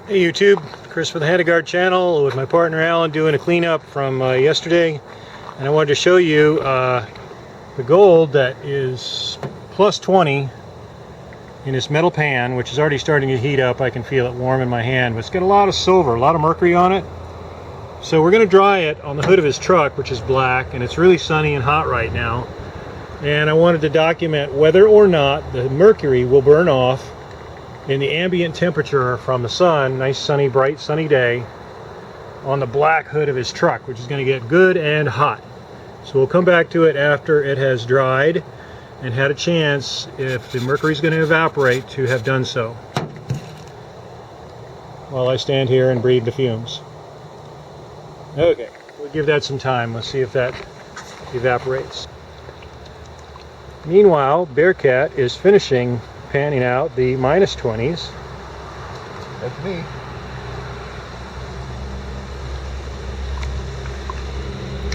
Hey YouTube, Chris for the Handiguard channel with my partner Alan doing a cleanup from yesterday, and I wanted to show you the gold that is plus 20 in this metal pan, which is already starting to heat up. I can feel it warm in my hand, but it's got a lot of silver, a lot of mercury on it. So we're going to dry it on the hood of his truck, which is black, and it's really sunny and hot right now, and I wanted to document whether or not the mercury will burn off in the ambient temperature from the sun, nice sunny, bright sunny day, on the black hood of his truck, which is going to get good and hot. So we'll come back to it after it has dried and had a chance, if the mercury is going to evaporate, to have done so, while I stand here and breathe the fumes. Okay, we'll give that some time. Let's see if that evaporates. Meanwhile, Bearcat is finishing panning out the minus 20s. That's me.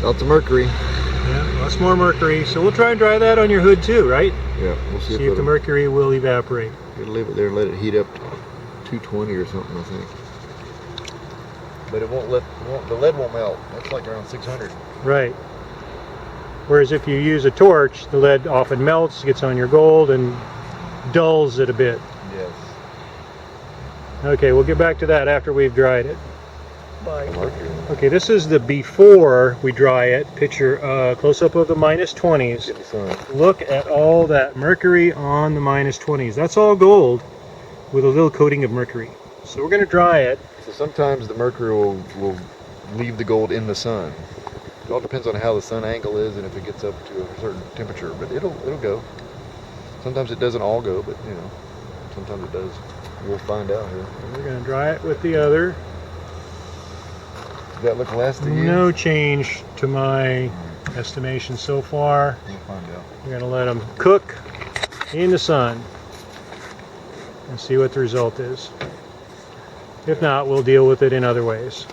Lots of mercury. Yeah, lots more mercury. So we'll try and dry that on your hood too, right? Yeah, we'll see if the mercury will evaporate. We'll leave it there and let it heat up to 220 or something, I think. But it won't the lead won't melt. That's like around 600. Right. Whereas if you use a torch, the lead often melts, gets on your gold, and dulls it a bit. Yes. Okay, we'll get back to that after we've dried it. Bye. Okay, this is the before we dry it picture, close-up of the minus 20s. Look at all that mercury on the minus 20s. That's all gold with a little coating of mercury. So we're going to dry it. So sometimes the mercury will leave the gold in the sun. It all depends on how the sun angle is and if it gets up to a certain temperature, but it'll go. Sometimes it doesn't all go, but you know, sometimes it does. We'll find out here. We're going to dry it with the other. Does that look less to you? No change to my estimation so far. We'll find out. We're going to let them cook in the sun and see what the result is. If not, we'll deal with it in other ways.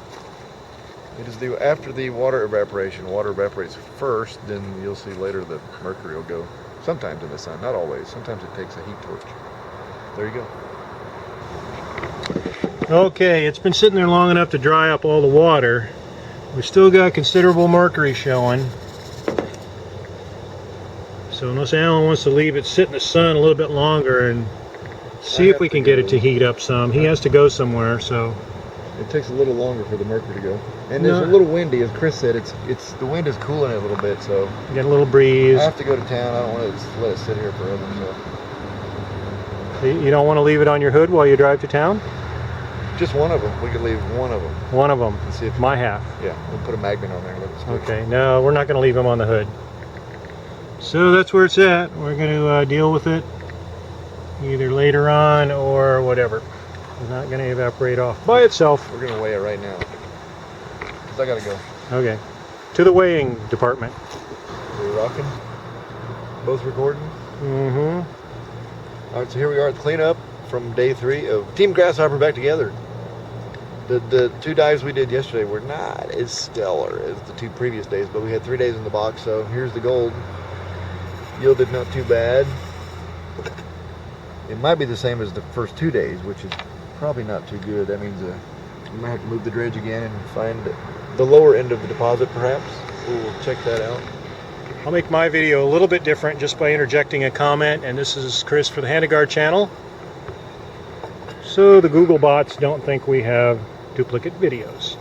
It is after the water evaporation. Water evaporates first, then you'll see later the mercury will go. Sometimes in the sun, not always. Sometimes it takes a heat torch. There you go. Okay, it's been sitting there long enough to dry up all the water. We've still got considerable mercury showing. So unless Alan wants to leave it sit in the sun a little bit longer and see if we can get it to heat up some. He has to go somewhere, so. It takes a little longer for the mercury to go. And it's a little windy, as Chris said. The wind is cooling it a little bit, so. Get a little breeze. I have to go to town. I don't want to just let it sit here forever, so. You don't want to leave it on your hood while you drive to town? Just one of them. We could leave one of them. One of them. See if my half. Yeah, we'll put a magnet on there and let it stick. Okay, no, we're not going to leave them on the hood. So that's where it's at. We're going to deal with it either later on or whatever. It's not going to evaporate off by itself. We're going to weigh it right now, because I got to go. Okay. To the weighing department. Are we rocking? Both recording? Mm-hmm. All right, so here we are at the cleanup from day 3 of Team Grasshopper back together. The 2 dives we did yesterday were not as stellar as the 2 previous days, but we had 3 days in the box, so here's the gold. Yielded not too bad. It might be the same as the first 2 days, which is probably not too good. That means we might have to move the dredge again and find the lower end of the deposit, perhaps. We'll check that out. I'll make my video a little bit different just by interjecting a comment, and this is Chris for the Handiguard channel. So the Google bots don't think we have duplicate videos.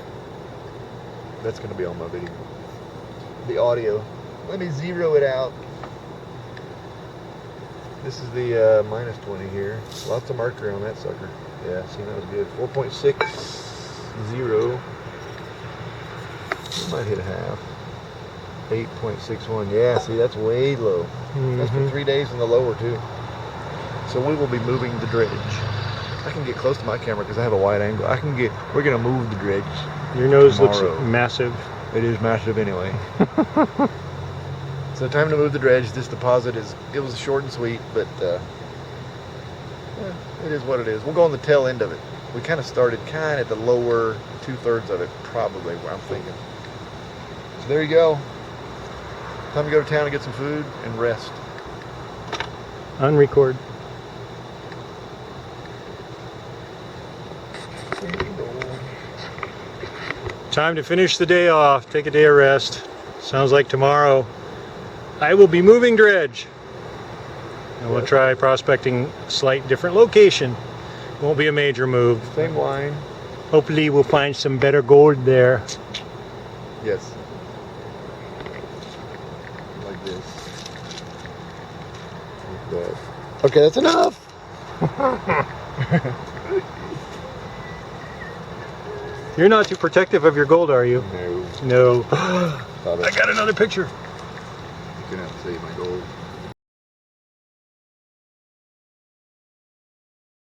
That's going to be on my video. The audio. Let me zero it out. This is the minus 20 here. Lots of mercury on that sucker. Yeah, see, that was good. 4.60. We might hit a half. 8.61. Yeah, see, that's way low. That's for 3 days in the lower, too. So we will be moving the dredge. I can get close to my camera because I have a wide angle. We're going to move the dredge. Your nose tomorrow. Looks massive. It is massive anyway. So time to move the dredge. This deposit it was short and sweet, but it is what it is. We'll go on the tail end of it. We kind of started at the lower 2/3 of it, probably, where I'm thinking. So there you go. Time to go to town and get some food and rest. Unrecord. time to finish the day off, take a day of rest. Sounds like tomorrow I will be moving dredge. And we'll try prospecting a slight different location. Won't be a major move. Same line. Hopefully we'll find some better gold there. Yes. Like this. Like that. Okay, that's enough. You're not too protective of your gold, are you? No. No. I got another picture. You can have to save my gold.